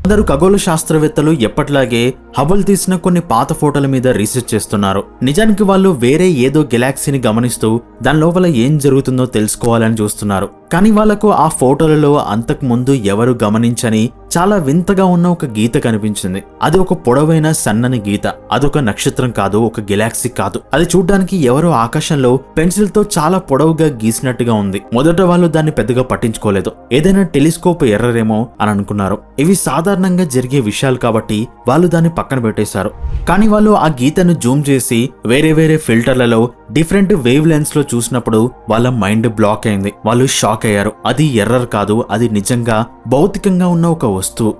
అందరూ ఖగోళ శాస్త్రవేత్తలు ఎప్పటిలాగే హబుల్ తీసిన కొన్ని పాత ఫోటోల మీద రీసెర్చ్ చేస్తున్నారు. నిజానికి వాళ్ళు వేరే ఏదో గెలాక్సీని గమనిస్తూ దాని లోపల ఏం జరుగుతుందో తెలుసుకోవాలని చూస్తున్నారు. కానీ వాళ్లకు ఆ ఫోటోలలో అంతకు ముందు ఎవరు గమనించని చాలా వింతగా ఉన్న ఒక గీత కనిపించింది. అది ఒక పొడవైన సన్నని గీత. అదొక నక్షత్రం కాదు, ఒక గెలాక్సీ కాదు. అది చూడ్డానికి ఎవరో ఆకాశంలో పెన్సిల్ తో చాలా పొడవుగా గీసినట్టుగా ఉంది. మొదట వాళ్ళు దాన్ని పెద్దగా పట్టించుకోలేదు. ఏదైనా టెలిస్కోప్ ఎర్రరేమో అని అనుకున్నారు. ఇవి సాధారణంగా జరిగే విషయాలు కాబట్టి వాళ్ళు దాన్ని పక్కన పెట్టేశారు. కానీ వాళ్ళు ఆ గీతను జూమ్ చేసి వేరే వేరే ఫిల్టర్లలో డిఫరెంట్ వేవ్ లెన్స్ లో చూసినప్పుడు వాళ్ళ మైండ్ బ్లాక్ అయింది. వాళ్ళు షాక్ అయ్యారు. అది ఎర్రర్ కాదు, అది నిజంగా భౌతికంగా ఉన్న ఒక వస్తువు.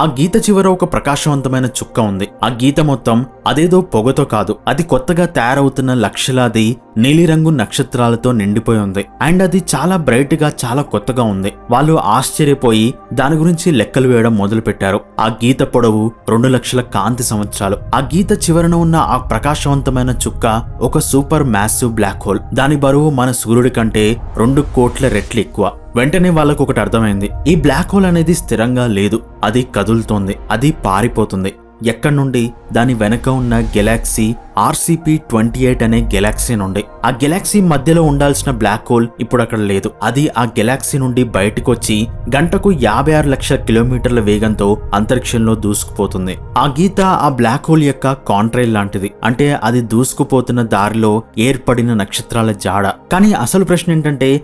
ఆ గీత చివర ఒక ప్రకాశవంతమైన చుక్క ఉంది. ఆ గీత మొత్తం అదేదో పొగతో కాదు, అది కొత్తగా తయారవుతున్న లక్షలాది నీలిరంగు నక్షత్రాలతో నిండిపోయి ఉంది. అండ్ అది చాలా బ్రైట్ గా, చాలా కొత్తగా ఉంది. వాళ్ళు ఆశ్చర్యపోయి దాని గురించి లెక్కలు వేయడం మొదలు పెట్టారు. ఆ గీత పొడవు 2 లక్షల కాంతి సంవత్సరాలు. ఆ గీత చివరన ఉన్న ఆ ప్రకాశవంతమైన చుక్క ఒక సూపర్ మ్యాసివ్ బ్లాక్ హోల్. దాని బరువు మన సూర్యుడి కంటే 2 కోట్ల రెట్లు ఎక్కువ. వెంటనే వాళ్ళకు ఒకటి అర్థమైంది. ఈ బ్లాక్ హోల్ అనేది స్థిరంగా లేదు, అది కదులుతోంది, అది పారిపోతుంది. ఎక్కడి నుండి? దాని వెనక ఉన్న గెలాక్సీ RCP-28 అనే గెలాక్సీ నుండి. ఆ గెలాక్సీ మధ్యలో ఉండాల్సిన బ్లాక్ హోల్ ఇప్పుడు అక్కడ లేదు. అది ఆ గెలాక్సీ నుండి బయటకు వచ్చి గంటకు 56 లక్షల కిలోమీటర్ల వేగంతో అంతరిక్షంలో దూసుకుపోతుంది. ఆ గీత ఆ బ్లాక్ హోల్ యొక్క కాంట్రైల్ లాంటిది. అంటే అది దూసుకుపోతున్న దారిలో ఏర్పడిన నక్షత్రాల జాడ. కానీ అసలు ప్రశ్న ఏంటంటే